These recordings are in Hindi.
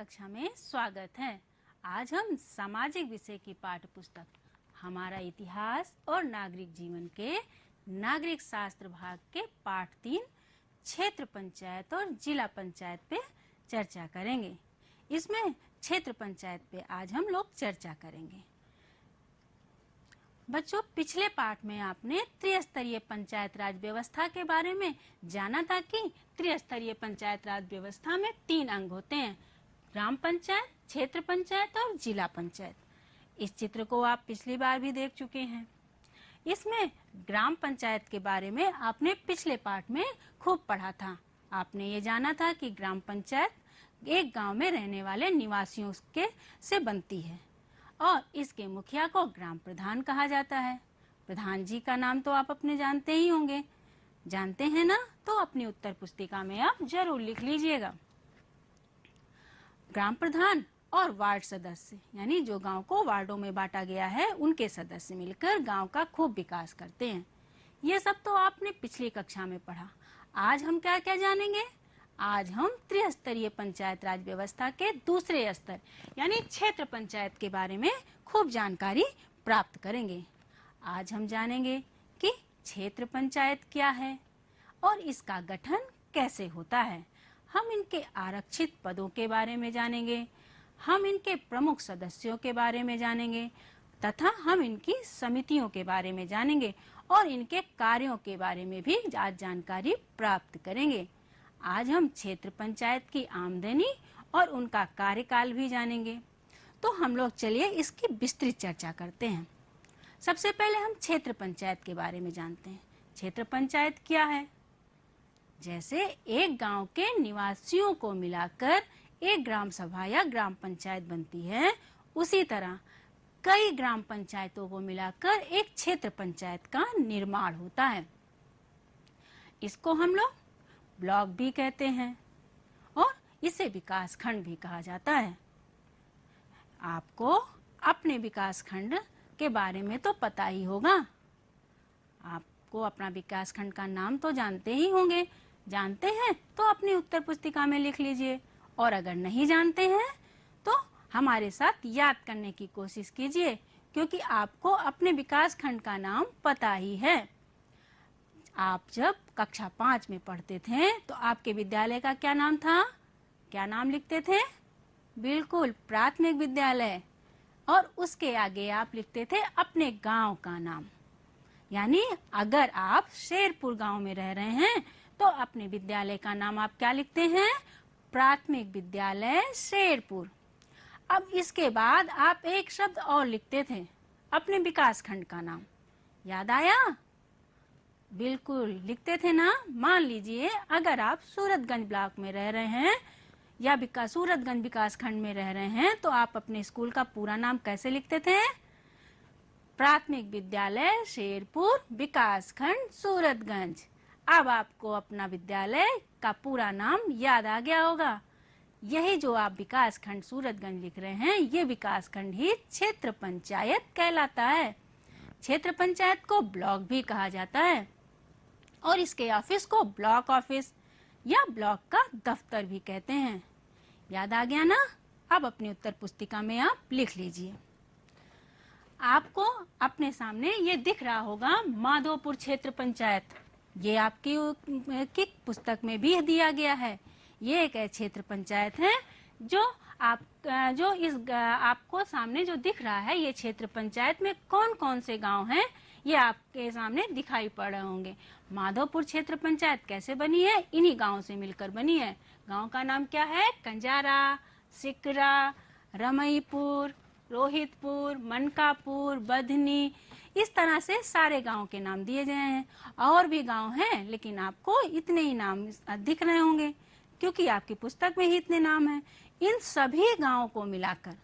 कक्षा में स्वागत है। आज हम सामाजिक विषय की पाठ्य पुस्तक हमारा इतिहास और नागरिक जीवन के नागरिक शास्त्र भाग के पाठ 3 क्षेत्र पंचायत और जिला पंचायत पे चर्चा करेंगे। इसमें क्षेत्र पंचायत पे आज हम लोग चर्चा करेंगे। बच्चों, पिछले पाठ में आपने त्रिस्तरीय पंचायत राज व्यवस्था के बारे में जाना था कि त्रिस्तरीय पंचायत राज व्यवस्था में 3 अंग होते हैं: ग्राम पंचायत, क्षेत्र पंचायत और जिला पंचायत। इस चित्र को आप पिछली बार भी देख चुके हैं। इसमें ग्राम पंचायत के बारे में आपने पिछले पाठ में खूब पढ़ा था। आपने ये जाना था कि ग्राम पंचायत एक गांव में रहने वाले निवासियों के से बनती है और इसके मुखिया को ग्राम प्रधान कहा जाता है। प्रधान जी का नाम तो आप अपने जानते ही होंगे, जानते हैं ना? तो अपनी उत्तर पुस्तिका में आप जरूर लिख लीजिएगा। ग्राम प्रधान और वार्ड सदस्य, यानी जो गांव को वार्डों में बांटा गया है, उनके सदस्य मिलकर गांव का खूब विकास करते हैं। ये सब तो आपने पिछली कक्षा में पढ़ा। आज हम क्या क्या जानेंगे? आज हम त्रिस्तरीय पंचायत राज व्यवस्था के दूसरे स्तर यानी क्षेत्र पंचायत के बारे में खूब जानकारी प्राप्त करेंगे। आज हम जानेंगे कि क्षेत्र पंचायत क्या है और इसका गठन कैसे होता है। हम इनके आरक्षित पदों के बारे में जानेंगे, हम इनके प्रमुख सदस्यों के बारे में जानेंगे तथा हम इनकी समितियों के बारे में जानेंगे और इनके कार्यों के बारे में भी आज जानकारी प्राप्त करेंगे। आज हम क्षेत्र पंचायत की आमदनी और उनका कार्यकाल भी जानेंगे। तो हम लोग चलिए इसकी विस्तृत चर्चा करते हैं। सबसे पहले हम क्षेत्र पंचायत के बारे में जानते हैं। क्षेत्र पंचायत क्या है? जैसे एक गांव के निवासियों को मिलाकर एक ग्राम सभा या ग्राम पंचायत बनती है, उसी तरह कई ग्राम पंचायतों को मिलाकर एक क्षेत्र पंचायत का निर्माण होता है। इसको हम लोग ब्लॉक भी कहते हैं और इसे विकास खंड भी कहा जाता है। आपको अपने विकास खंड के बारे में तो पता ही होगा। आपको अपना विकास खंड का नाम तो जानते ही होंगे। जानते हैं तो अपनी उत्तर पुस्तिका में लिख लीजिए और अगर नहीं जानते हैं तो हमारे साथ याद करने की कोशिश कीजिए, क्योंकि आपको अपने विकास खंड का नाम पता ही है। आप जब कक्षा 5 में पढ़ते थे तो आपके विद्यालय का क्या नाम था? क्या नाम लिखते थे? बिल्कुल, प्राथमिक विद्यालय। और उसके आगे आप लिखते थे अपने गांव का नाम। यानी अगर आप शेरपुर गांव में रह रहे हैं तो अपने विद्यालय का नाम आप क्या लिखते हैं? प्राथमिक विद्यालय शेरपुर। अब इसके बाद आप एक शब्द और लिखते थे, अपने विकास खंड का नाम। याद आया? बिल्कुल लिखते थे ना। मान लीजिए अगर आप सूरतगंज ब्लॉक में रह रहे हैं या सूरतगंज विकास खंड में रह रहे हैं तो आप अपने स्कूल का पूरा नाम कैसे लिखते थे? प्राथमिक विद्यालय शेरपुर विकास खंड सूरतगंज। अब आपको अपना विद्यालय का पूरा नाम याद आ गया होगा। यही जो आप विकास खंड सूरतगंज लिख रहे हैं, ये विकास खंड ही क्षेत्र पंचायत कहलाता है। क्षेत्र पंचायत को ब्लॉक भी कहा जाता है और इसके ऑफिस को ब्लॉक ऑफिस या ब्लॉक का दफ्तर भी कहते हैं। याद आ गया ना? अब अपनी उत्तर पुस्तिका में आप लिख लीजिए। आपको अपने सामने ये दिख रहा होगा माधोपुर क्षेत्र पंचायत। ये आपकी पुस्तक में भी दिया गया है। ये एक क्षेत्र पंचायत है जो आपको सामने जो दिख रहा है। ये क्षेत्र पंचायत में कौन कौन से गांव हैं ये आपके सामने दिखाई पड़ रहे होंगे। माधोपुर क्षेत्र पंचायत कैसे बनी है? इन्हीं गांव से मिलकर बनी है। गांव का नाम क्या है? कंजारा, सिकरा, रमईपुर, रोहितपुर, मनकापुर, बधनी। इस तरह से सारे गांव के नाम दिए गए हैं। और भी गांव हैं लेकिन आपको इतने ही नाम दिख रहे होंगे क्योंकि आपकी पुस्तक में ही इतने नाम हैं। इन सभी गांवों को मिलाकर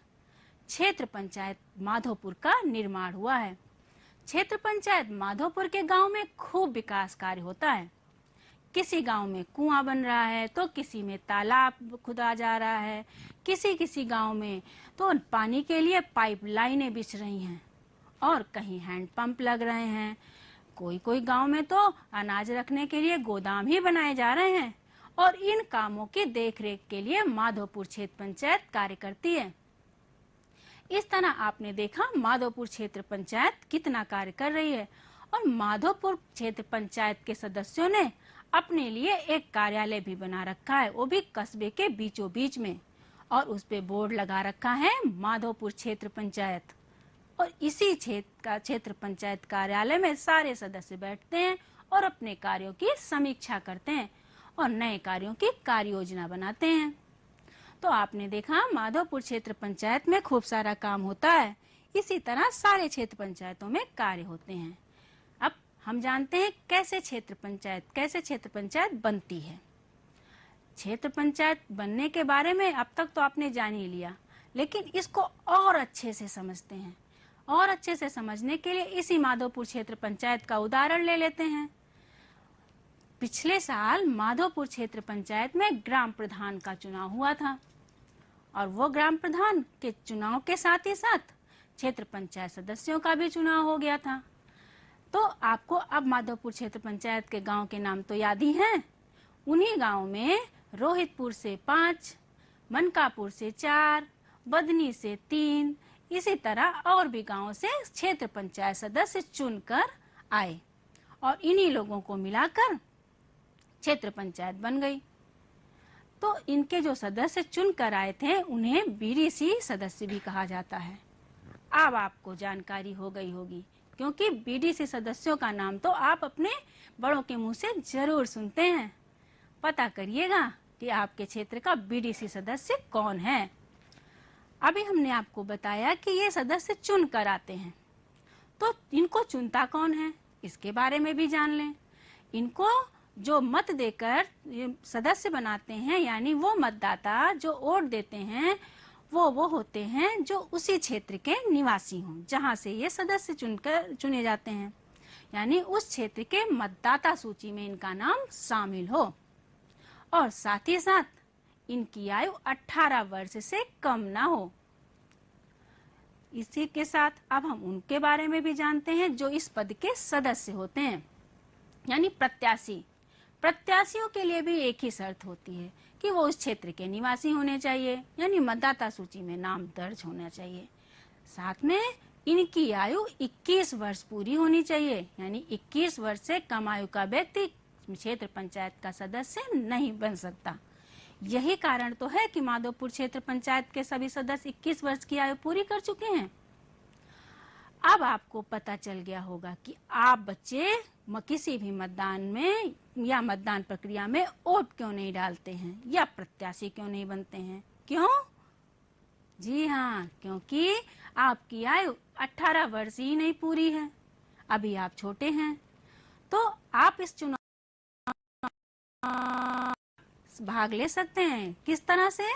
क्षेत्र पंचायत माधोपुर का निर्माण हुआ है। क्षेत्र पंचायत माधोपुर के गांव में खूब विकास कार्य होता है। किसी गांव में कुआं बन रहा है तो किसी में तालाब खुदा जा रहा है, किसी गांव में तो पानी के लिए पाइपलाइनें बिछ रही हैं और कहीं हैंडपंप लग रहे हैं। कोई गांव में तो अनाज रखने के लिए गोदाम ही बनाए जा रहे हैं और इन कामों की देखरेख के लिए माधोपुर क्षेत्र पंचायत कार्य करती है। इस तरह आपने देखा माधोपुर क्षेत्र पंचायत कितना कार्य कर रही है और माधोपुर क्षेत्र पंचायत के सदस्यों ने अपने लिए एक कार्यालय भी बना रखा है, वो भी कस्बे के बीचों बीच में, और उस पे बोर्ड लगा रखा है माधोपुर क्षेत्र पंचायत। और इसी क्षेत्र पंचायत कार्यालय में सारे सदस्य बैठते हैं और अपने कार्यों की समीक्षा करते हैं और नए कार्यों की कार्य योजना बनाते हैं। तो आपने देखा माधोपुर क्षेत्र पंचायत में खूब सारा काम होता है। इसी तरह सारे क्षेत्र पंचायतों में कार्य होते हैं। अब हम जानते हैं कैसे क्षेत्र पंचायत बनती है। क्षेत्र पंचायत बनने के बारे में अब तक तो आपने जान ही लिया, लेकिन इसको और अच्छे से समझते हैं। और अच्छे से समझने के लिए इसी माधोपुर क्षेत्र पंचायत का उदाहरण ले लेते हैं। पिछले साल माधोपुर क्षेत्र पंचायत में ग्राम प्रधान का चुनाव हुआ था और वो ग्राम प्रधान के चुनाव के साथ ही साथ क्षेत्र पंचायत सदस्यों का भी चुनाव हो गया था। तो आपको अब माधोपुर क्षेत्र पंचायत के गांव के नाम तो याद ही हैं। उन्हीं गांव में रोहितपुर से 5, मनकापुर से 4, बदनी से 3, इसी तरह और भी गांवों से क्षेत्र पंचायत सदस्य चुनकर आए और इन्हीं लोगों को मिलाकर क्षेत्र पंचायत बन गई। तो इनके जो सदस्य चुनकर आए थे उन्हें बीडीसी सदस्य भी कहा जाता है। अब आपको जानकारी हो गई होगी, क्योंकि बीडीसी सदस्यों का नाम तो आप अपने बड़ों के मुंह से जरूर सुनते हैं। पता करिएगा कि आपके क्षेत्र का बीडीसी सदस्य कौन है। अभी हमने आपको बताया कि ये सदस्य चुन कर आते हैं, तो इनको चुनता कौन है इसके बारे में भी जान लें। इनको जो मत देकर सदस्य बनाते हैं, यानी वो मतदाता जो वोट देते हैं, वो होते हैं जो उसी क्षेत्र के निवासी हों जहां से ये सदस्य चुने जाते हैं, यानी उस क्षेत्र के मतदाता सूची में इनका नाम शामिल हो और साथ ही साथ इनकी आयु 18 वर्ष से कम ना हो। इसी के साथ अब हम उनके बारे में भी जानते हैं जो इस पद के सदस्य होते हैं, यानी प्रत्याशी। प्रत्याशियों के लिए भी एक ही शर्त होती है कि वो उस क्षेत्र के निवासी होने चाहिए, यानी मतदाता सूची में नाम दर्ज होना चाहिए। साथ में इनकी आयु 21 वर्ष पूरी होनी चाहिए, यानी 21 वर्ष से कम आयु का व्यक्ति क्षेत्र पंचायत का सदस्य नहीं बन सकता। यही कारण तो है कि माधोपुर क्षेत्र पंचायत के सभी सदस्य 21 वर्ष की आयु पूरी कर चुके हैं। अब आपको पता चल गया होगा कि आप बच्चे किसी भी मतदान में या मतदान प्रक्रिया में वोट क्यों नहीं डालते हैं या प्रत्याशी क्यों नहीं बनते हैं। क्यों? जी हाँ, क्योंकि आपकी आयु 18 वर्ष ही नहीं पूरी है, अभी आप छोटे हैं। तो आप इस चुनाव भाग ले सकते हैं। किस तरह से?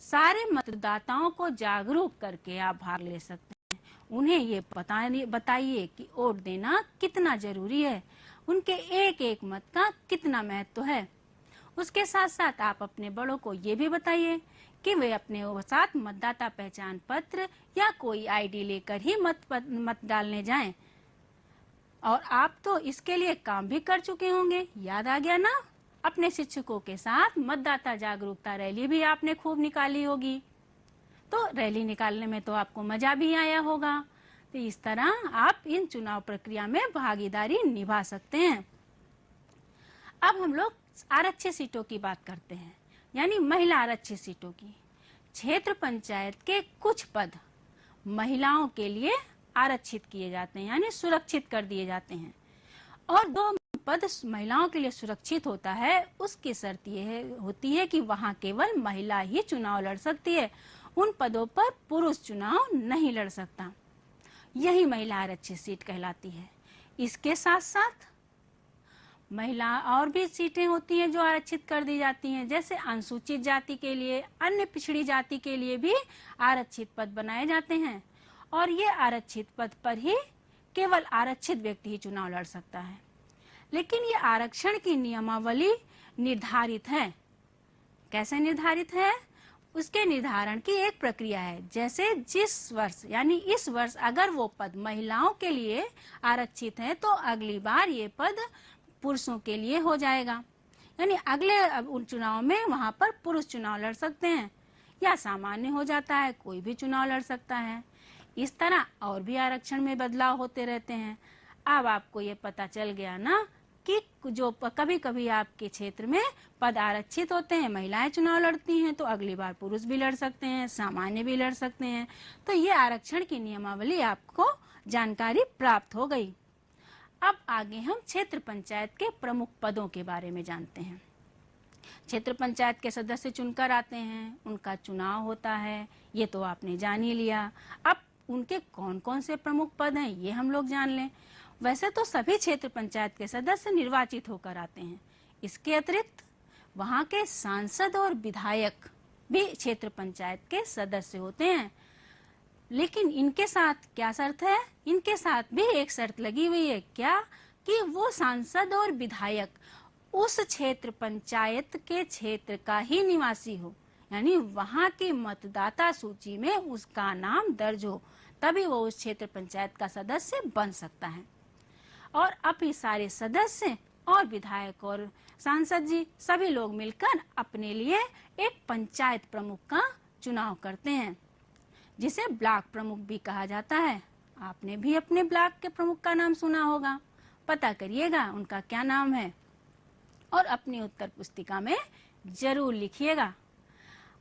सारे मतदाताओं को जागरूक करके आप भाग ले सकते हैं। उन्हें ये बताइए कि वोट देना कितना जरूरी है, उनके एक एक मत का कितना महत्व है। उसके साथ साथ आप अपने बड़ों को ये भी बताइए कि वे अपने साथ मतदाता पहचान पत्र या कोई आईडी लेकर ही मत डालने जाएं। और आप तो इसके लिए काम भी कर चुके होंगे, याद आ गया ना? अपने शिक्षकों के साथ मतदाता जागरूकता रैली भी आपने खूब निकाली होगी। तो रैली निकालने में तो आपको मजा भी आया होगा। तो इस तरह आप इन चुनाव प्रक्रिया में भागीदारी निभा सकते हैं। अब हम लोग आरक्षित सीटों की बात करते हैं, यानी महिला आरक्षित सीटों की। क्षेत्र पंचायत के कुछ पद महिलाओं के लिए आरक्षित किए जाते हैं, यानी सुरक्षित कर दिए जाते हैं। और दो पद महिलाओं के लिए सुरक्षित होता है, उसकी शर्त ये होती है कि वहां केवल महिला ही चुनाव लड़ सकती है, उन पदों पर पुरुष चुनाव नहीं लड़ सकता। यही महिला आरक्षित सीट कहलाती है। इसके साथ साथ महिला और भी सीटें होती हैं जो आरक्षित कर दी जाती हैं, जैसे अनुसूचित जाति के लिए, अन्य पिछड़ी जाति के लिए भी आरक्षित पद बनाए जाते हैं। और ये आरक्षित पद पर ही केवल आरक्षित व्यक्ति ही चुनाव लड़ सकता है। लेकिन ये आरक्षण की नियमावली निर्धारित है। कैसे निर्धारित है? उसके निर्धारण की एक प्रक्रिया है। जैसे जिस वर्ष, यानी इस वर्ष अगर वो पद महिलाओं के लिए आरक्षित है, तो अगली बार ये पद पुरुषों के लिए हो जाएगा। यानी अगले उन चुनाव में वहां पर पुरुष चुनाव लड़ सकते हैं, या सामान्य हो जाता है, कोई भी चुनाव लड़ सकता है। इस तरह और भी आरक्षण में बदलाव होते रहते हैं। अब आपको ये पता चल गया ना कि जो कभी कभी आपके क्षेत्र में पद आरक्षित होते हैं, महिलाएं चुनाव लड़ती हैं, तो अगली बार पुरुष भी लड़ सकते हैं, सामान्य भी लड़ सकते हैं। तो ये आरक्षण की नियमावली आपको जानकारी प्राप्त हो गई। अब आगे हम क्षेत्र पंचायत के प्रमुख पदों के बारे में जानते हैं। क्षेत्र पंचायत के सदस्य चुनकर आते हैं, उनका चुनाव होता है, ये तो आपने जान ही लिया। अब उनके कौन कौन से प्रमुख पद हैं ये हम लोग जान लें। वैसे तो सभी क्षेत्र पंचायत के सदस्य निर्वाचित होकर आते हैं। इसके अतिरिक्त वहां के सांसद और विधायक भी क्षेत्र पंचायत के सदस्य होते हैं। लेकिन इनके साथ क्या शर्त है? इनके साथ भी एक शर्त लगी हुई है। क्या? कि वो सांसद और विधायक उस क्षेत्र पंचायत के क्षेत्र का ही निवासी हो, यानी वहां की मतदाता सूची में उसका नाम दर्ज हो, तभी वो उस क्षेत्र पंचायत का सदस्य बन सकता है। और अब ये सारे सदस्य और विधायक और सांसद जी सभी लोग मिलकर अपने लिए एक पंचायत प्रमुख का चुनाव करते हैं, जिसे ब्लॉक प्रमुख भी कहा जाता है। आपने भी अपने ब्लॉक के प्रमुख का नाम सुना होगा, पता करिएगा उनका क्या नाम है और अपनी उत्तर पुस्तिका में जरूर लिखिएगा।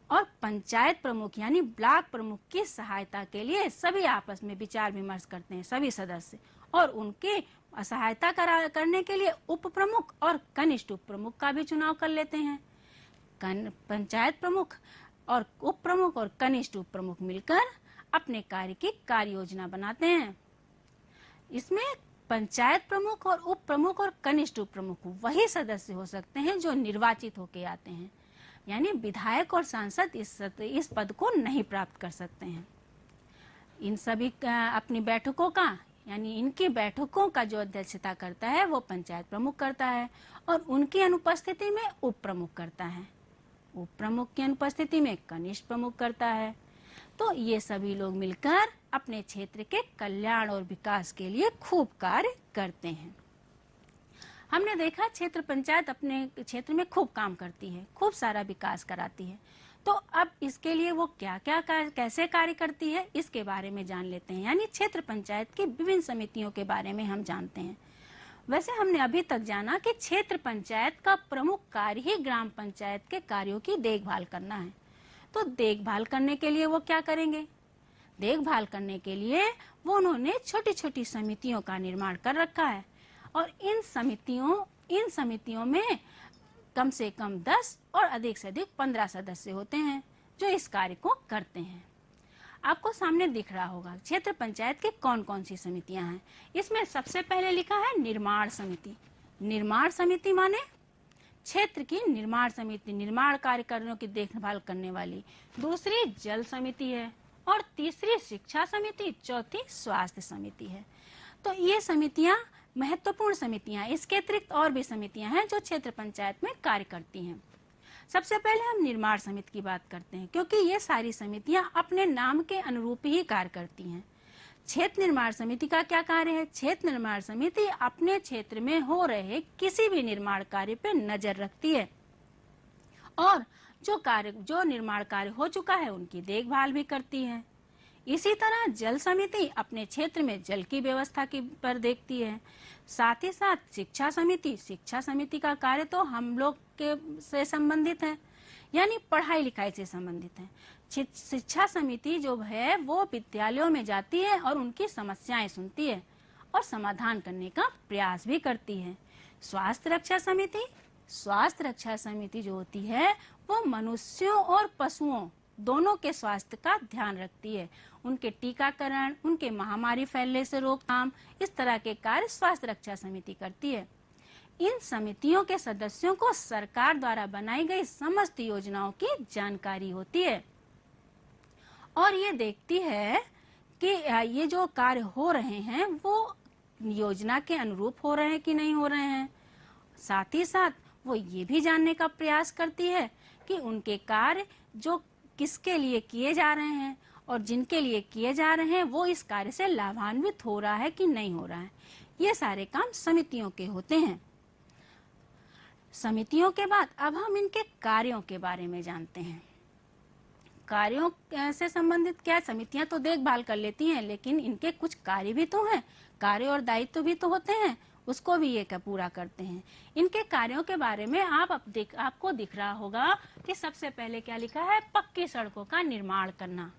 और पंचायत प्रमुख यानी ब्लॉक प्रमुख की सहायता के लिए सभी आपस में विचार विमर्श करते हैं, सभी सदस्य, और उनके सहायता करने के लिए उप प्रमुख और कनिष्ठ उप प्रमुख का भी चुनाव कर लेते हैं। पंचायत प्रमुख और उप प्रमुख और कनिष्ठ उप प्रमुख मिलकर अपने कार्य की कार्य योजना बनाते हैं। इसमें पंचायत प्रमुख और उप प्रमुख और कनिष्ठ उप प्रमुख वही सदस्य हो सकते हैं जो निर्वाचित होके आते हैं, यानी विधायक और सांसद इस पद को नहीं प्राप्त कर सकते हैं। इन सभी अपनी बैठकों का यानी इनकी बैठकों का जो अध्यक्षता करता है वो पंचायत प्रमुख करता है, और उनकी अनुपस्थिति में उप प्रमुख करता है। उप प्रमुख की अनुपस्थिति में कनिष्ठ प्रमुख करता है। तो ये सभी लोग मिलकर अपने क्षेत्र के कल्याण और विकास के लिए खूब कार्य करते हैं। हमने देखा क्षेत्र पंचायत अपने क्षेत्र में खूब काम करती है, खूब सारा विकास कराती है। तो अब इसके लिए वो कैसे कार्य करती है इसके बारे में जान लेते हैं, यानी क्षेत्र पंचायत की विभिन्न समितियों के बारे में हम जानते हैं। वैसे हमने अभी तक जाना कि क्षेत्र पंचायत का प्रमुख कार्य ही ग्राम पंचायत के कार्यों की देखभाल करना है। तो देखभाल करने के लिए वो क्या करेंगे? देखभाल करने के लिए वो उन्होंने छोटी छोटी समितियों का निर्माण कर रखा है, और इन समितियों में कम से कम 10 और अधिक से अधिक 15 सदस्य होते हैं जो इस कार्य को करते हैं। आपको सामने दिख रहा होगा क्षेत्र पंचायत की कौन कौन सी समितियां हैं। इसमें सबसे पहले लिखा है निर्माण समिति। निर्माण समिति माने क्षेत्र की निर्माण समिति, निर्माण कार्यों की देखभाल करने वाली। दूसरी जल समिति है, और तीसरी शिक्षा समिति, चौथी स्वास्थ्य समिति है। तो ये समितियां महत्वपूर्ण समितियां। इसके अतिरिक्त और भी समितियां हैं जो क्षेत्र पंचायत में कार्य करती हैं। सबसे पहले हम निर्माण समिति की बात करते हैं, क्योंकि ये सारी समितियां अपने नाम के अनुरूप ही कार्य करती हैं। क्षेत्र निर्माण समिति का क्या कार्य है? क्षेत्र निर्माण समिति अपने क्षेत्र में हो रहे किसी भी निर्माण कार्य पर नजर रखती है, और जो निर्माण कार्य हो चुका है उनकी देखभाल भी करती है। इसी तरह जल समिति अपने क्षेत्र में जल की व्यवस्था पर देखती है। साथ ही साथ शिक्षा समिति का कार्य तो हम लोग के से संबंधित है, यानी पढ़ाई लिखाई से संबंधित है। शिक्षा समिति जो है वो विद्यालयों में जाती है और उनकी समस्याएं सुनती है और समाधान करने का प्रयास भी करती है। स्वास्थ्य रक्षा समिति जो होती है वो मनुष्यों और पशुओं दोनों के स्वास्थ्य का ध्यान रखती है। उनके टीकाकरण, उनके महामारी फैलने से रोकथाम, इस तरह के कार्य स्वास्थ्य रक्षा समिति करती है। इन समितियों के सदस्यों को सरकार द्वारा बनाई गई समस्त योजनाओं की जानकारी होती है, और ये देखती है कि ये जो कार्य हो रहे हैं वो योजना के अनुरूप हो रहे हैं कि नहीं हो रहे हैं। साथ ही साथ वो ये भी जानने का प्रयास करती है कि उनके कार्य जो किसके लिए किए जा रहे हैं और जिनके लिए किए जा रहे हैं वो इस कार्य से लाभान्वित हो रहा है कि नहीं हो रहा है। ये सारे काम समितियों के होते हैं। समितियों के बाद अब हम इनके कार्यों के बारे में जानते हैं। कार्यों से संबंधित क्या, समितियां तो देखभाल कर लेती हैं, लेकिन इनके कुछ कार्य भी तो हैं, कार्य और दायित्व भी तो होते हैं, उसको भी ये पूरा करते हैं। इनके कार्यों के बारे में आपको दिख रहा होगा कि सबसे पहले क्या लिखा है, पक्की सड़कों का निर्माण करना,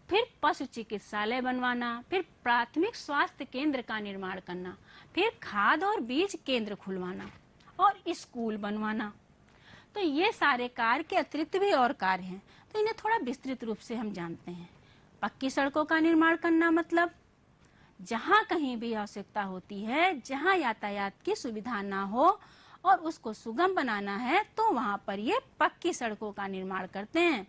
फिर पशु चिकित्सालय बनवाना, फिर प्राथमिक स्वास्थ्य केंद्र का निर्माण करना, फिर खाद और बीज केंद्र खुलवाना और स्कूल बनवाना। तो ये सारे कार्य के अतिरिक्त भी और कार्य हैं, तो इन्हें थोड़ा विस्तृत रूप से हम जानते हैं। पक्की सड़कों का निर्माण करना मतलब जहाँ कहीं भी आवश्यकता होती है, जहाँ यातायात की सुविधा ना हो और उसको सुगम बनाना है, तो वहाँ पर ये पक्की सड़कों का निर्माण करते हैं।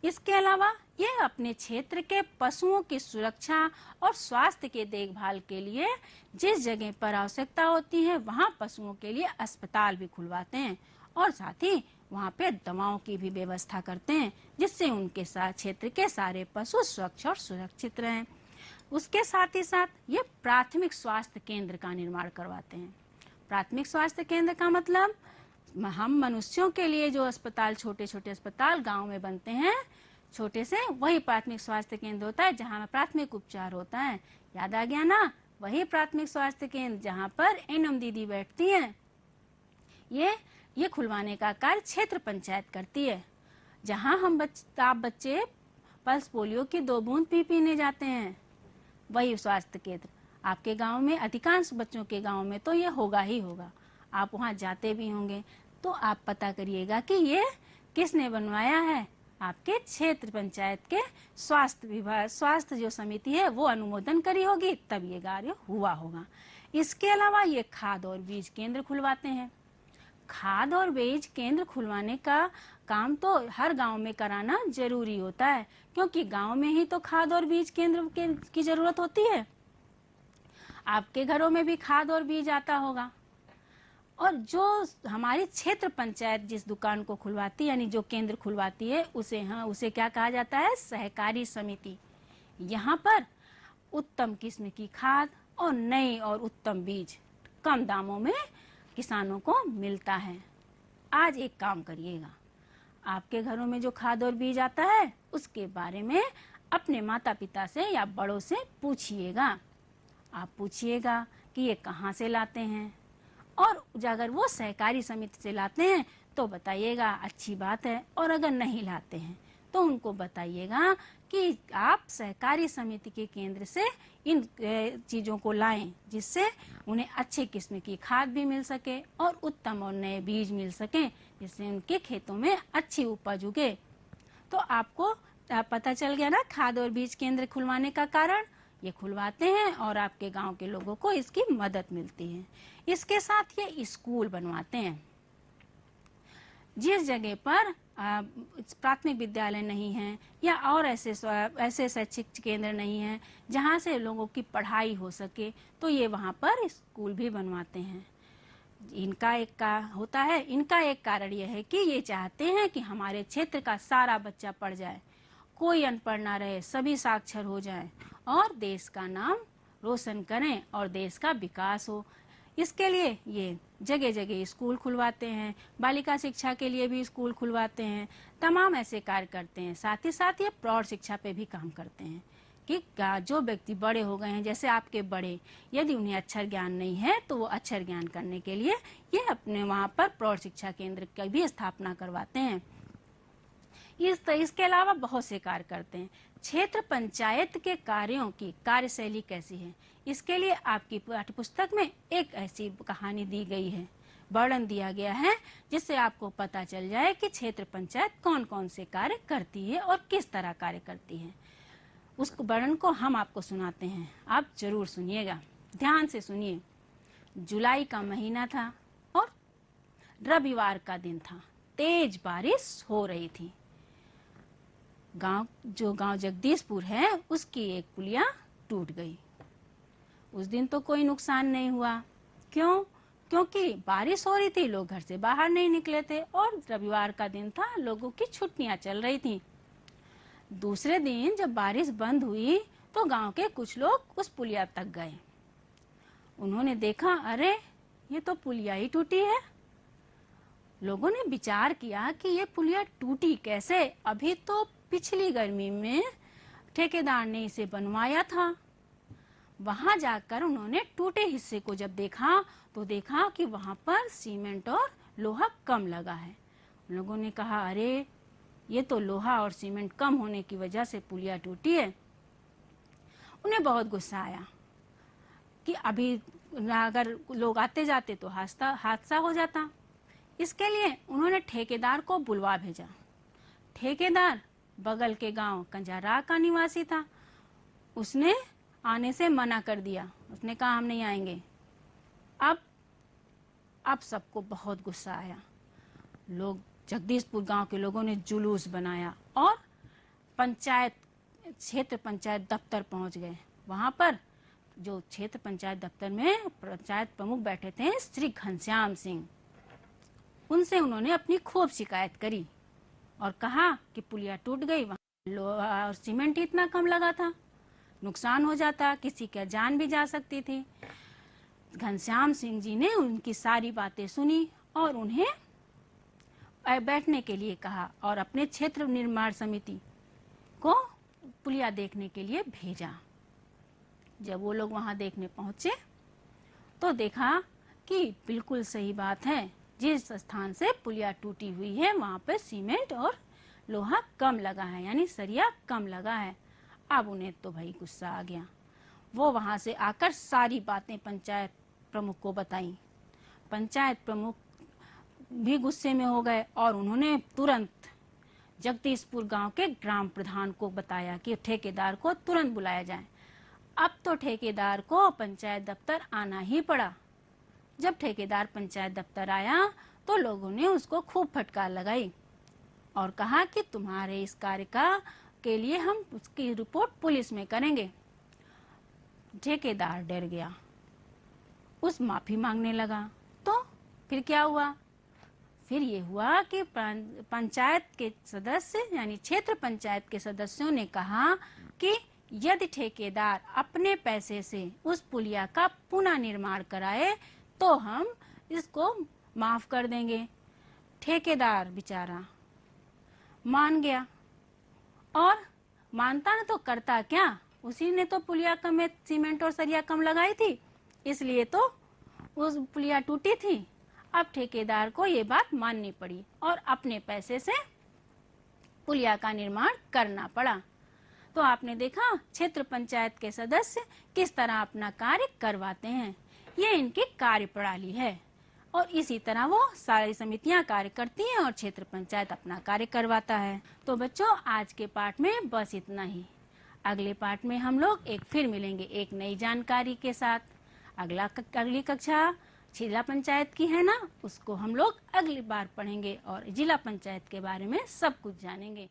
इसके अलावा ये अपने क्षेत्र के पशुओं की सुरक्षा और स्वास्थ्य के देखभाल के लिए जिस जगह पर आवश्यकता होती है वहाँ पशुओं के लिए अस्पताल भी खुलवाते हैं और साथ ही वहाँ पे दवाओं की भी व्यवस्था करते हैं, जिससे उनके साथ क्षेत्र के सारे पशु स्वच्छ और सुरक्षित रहें। उसके साथ ही साथ ये प्राथमिक स्वास्थ्य केंद्र का निर्माण करवाते हैं। प्राथमिक स्वास्थ्य केंद्र का मतलब हम मनुष्यों के लिए जो अस्पताल, छोटे छोटे अस्पताल गांव में बनते हैं छोटे से, वही प्राथमिक स्वास्थ्य केंद्र होता है जहां प्राथमिक उपचार होता है। याद आ गया ना, वही प्राथमिक स्वास्थ्य केंद्र जहां पर एनएम दीदी बैठती हैं। ये खुलवाने का कार्य क्षेत्र पंचायत करती है, जहां आप बच्चे पल्स पोलियो की 2 बूंद भी पीने जाते हैं, वही स्वास्थ्य केंद्र। आपके गांव में, अधिकांश बच्चों के गांव में तो ये होगा ही होगा, आप वहां जाते भी होंगे। तो आप पता करिएगा कि ये किसने बनवाया है, आपके क्षेत्र पंचायत के स्वास्थ्य विभाग, स्वास्थ्य जो समिति है वो अनुमोदन करी होगी, तब ये कार्य हुआ होगा। इसके अलावा ये खाद और बीज केंद्र खुलवाते हैं। खाद और बीज केंद्र खुलवाने का काम तो हर गांव में कराना जरूरी होता है, क्योंकि गांव में ही तो खाद और बीज केंद्र की जरूरत होती है। आपके घरों में भी खाद और बीज आता होगा, और जो हमारी क्षेत्र पंचायत जिस दुकान को खुलवाती, यानी जो केंद्र खुलवाती है, उसे क्या कहा जाता है, सहकारी समिति। यहाँ पर उत्तम किस्म की खाद और नए और उत्तम बीज कम दामों में किसानों को मिलता है। आज एक काम करिएगा, आपके घरों में जो खाद और बीज आता है उसके बारे में अपने माता पिता से या बड़ों से पूछिएगा। आप पूछिएगा कि ये कहाँ से लाते हैं, और अगर वो सहकारी समिति से लाते हैं तो बताइएगा, अच्छी बात है, और अगर नहीं लाते हैं तो उनको बताइएगा कि आप सहकारी समिति के केंद्र से इन चीज़ों को लाएं, जिससे उन्हें अच्छे किस्म की खाद भी मिल सके और उत्तम और नए बीज मिल सकें, जिससे उनके खेतों में अच्छी उपज उगे। तो आपको पता चल गया ना खाद और बीज केंद्र खुलवाने का कारण। ये खुलवाते हैं और आपके गांव के लोगों को इसकी मदद मिलती है। इसके साथ ये स्कूल बनवाते हैं। जिस जगह पर प्राथमिक विद्यालय नहीं है या और ऐसे शैक्षिक केंद्र नहीं है जहाँ से लोगों की पढ़ाई हो सके, तो ये वहाँ पर स्कूल भी बनवाते हैं। इनका एक कारण यह है कि ये चाहते हैं कि हमारे क्षेत्र का सारा बच्चा पढ़ जाए, कोई अनपढ़ ना रहे, सभी साक्षर हो जाएं और देश का नाम रोशन करें और देश का विकास हो। इसके लिए ये जगह जगह स्कूल खुलवाते हैं, बालिका शिक्षा के लिए भी स्कूल खुलवाते हैं, तमाम ऐसे कार्य करते हैं। साथ ही साथ ये प्रौढ़ शिक्षा पे भी काम करते हैं कि जो व्यक्ति बड़े हो गए हैं, जैसे आपके बड़े, यदि उन्हें अक्षर ज्ञान नहीं है तो वो अक्षर ज्ञान करने के लिए ये अपने वहाँ पर प्रौढ़ शिक्षा केंद्र की भी स्थापना करवाते हैं। इसके अलावा बहुत से कार्य करते हैं। क्षेत्र पंचायत के कार्यों की कार्यशैली कैसी है, इसके लिए आपकी पाठ्यपुस्तक में एक ऐसी कहानी दी गई है, वर्णन दिया गया है, जिससे आपको पता चल जाए कि क्षेत्र पंचायत कौन कौन से कार्य करती है और किस तरह कार्य करती है। उस वर्णन को हम आपको सुनाते हैं, आप जरूर सुनिएगा, ध्यान से सुनिए। जुलाई का महीना था और रविवार का दिन था। तेज बारिश हो रही थी। गांव जगदीशपुर है, उसकी एक पुलिया टूट गई। उस दिन तो कोई नुकसान नहीं हुआ। क्यों? क्योंकि बारिश हो रही थी, लोग घर से बाहर नहीं निकले थे और रविवार का दिन था, लोगों की छुट्टियां चल रही थी। दूसरे दिन जब बारिश बंद हुई तो गांव के कुछ लोग उस पुलिया तक गए। उन्होंने देखा, अरे ये तो पुलिया ही टूटी है। लोगों ने विचार किया कि ये पुलिया टूटी कैसे। अभी तो पिछली गर्मी में ठेकेदार ने इसे बनवाया था। वहां जाकर उन्होंने टूटे हिस्से को जब देखा तो देखा कि वहां पर सीमेंट और लोहा कम लगा है। लोगों ने कहा, अरे ये तो लोहा और सीमेंट कम होने की वजह से पुलिया टूटी है। उन्हें बहुत गुस्सा आया कि अभी अगर लोग आते जाते तो हादसा हो जाता। इसके लिए उन्होंने ठेकेदार को बुलवा भेजा। ठेकेदार बगल के गांव कंजारा का निवासी था। उसने आने से मना कर दिया। उसने कहा, हम नहीं आएंगे। अब सबको बहुत गुस्सा आया। लोग जगदीशपुर गांव के लोगों ने जुलूस बनाया और क्षेत्र पंचायत दफ्तर पहुंच गए। वहां पर जो क्षेत्र पंचायत दफ्तर में पंचायत प्रमुख बैठे थे श्री घनश्याम सिंह, उनसे उन्होंने अपनी खूब शिकायत करी और कहा कि पुलिया टूट गई, वहां लोहा और सीमेंट इतना कम लगा था, नुकसान हो जाता, किसी की जान भी जा सकती थी। घनश्याम सिंह जी ने उनकी सारी बातें सुनी और उन्हें बैठने के लिए कहा और अपने क्षेत्र निर्माण समिति को पुलिया देखने के लिए भेजा। जब वो लोग वहां देखने पहुंचे तो देखा कि बिल्कुल सही बात है, जिस स्थान से पुलिया टूटी हुई है वहां पर सीमेंट और लोहा कम लगा है, यानी सरिया कम लगा है। अब उन्हें तो भाई गुस्सा आ गया। वो वहां से आकर सारी बातें पंचायत प्रमुख को बताई। पंचायत प्रमुख भी गुस्से में हो गए और उन्होंने तुरंत जगदीशपुर गांव के ग्राम प्रधान को बताया कि ठेकेदार को तुरंत बुलाया जाए। अब तो ठेकेदार को पंचायत दफ्तर आना ही पड़ा। जब ठेकेदार पंचायत दफ्तर आया तो लोगों ने उसको खूब फटकार लगाई और कहा कि तुम्हारे इस कार्य के लिए हम उसकी रिपोर्ट पुलिस में करेंगे। ठेकेदार डर गया, उस माफी मांगने लगा। तो फिर क्या हुआ? फिर ये हुआ कि पंचायत के सदस्य यानी क्षेत्र पंचायत के सदस्यों ने कहा कि यदि ठेकेदार अपने पैसे से उस पुलिया का पुनः निर्माण कराए तो हम इसको माफ कर देंगे। ठेकेदार बेचारा मान गया और मानता न तो करता क्या, उसी ने तो पुलिया कम में सीमेंट और सरिया कम लगाई थी, इसलिए तो उस पुलिया टूटी थी। अब ठेकेदार को ये बात माननी पड़ी और अपने पैसे से पुलिया का निर्माण करना पड़ा। तो आपने देखा क्षेत्र पंचायत के सदस्य किस तरह अपना कार्य करवाते हैं। ये इनकी कार्य प्रणाली है और इसी तरह वो सारी समितियां कार्य करती हैं और क्षेत्र पंचायत अपना कार्य करवाता है। तो बच्चों, आज के पाठ में बस इतना ही। अगले पाठ में हम लोग फिर मिलेंगे एक नई जानकारी के साथ। अगली कक्षा जिला पंचायत की है ना, उसको हम लोग अगली बार पढ़ेंगे और जिला पंचायत के बारे में सब कुछ जानेंगे।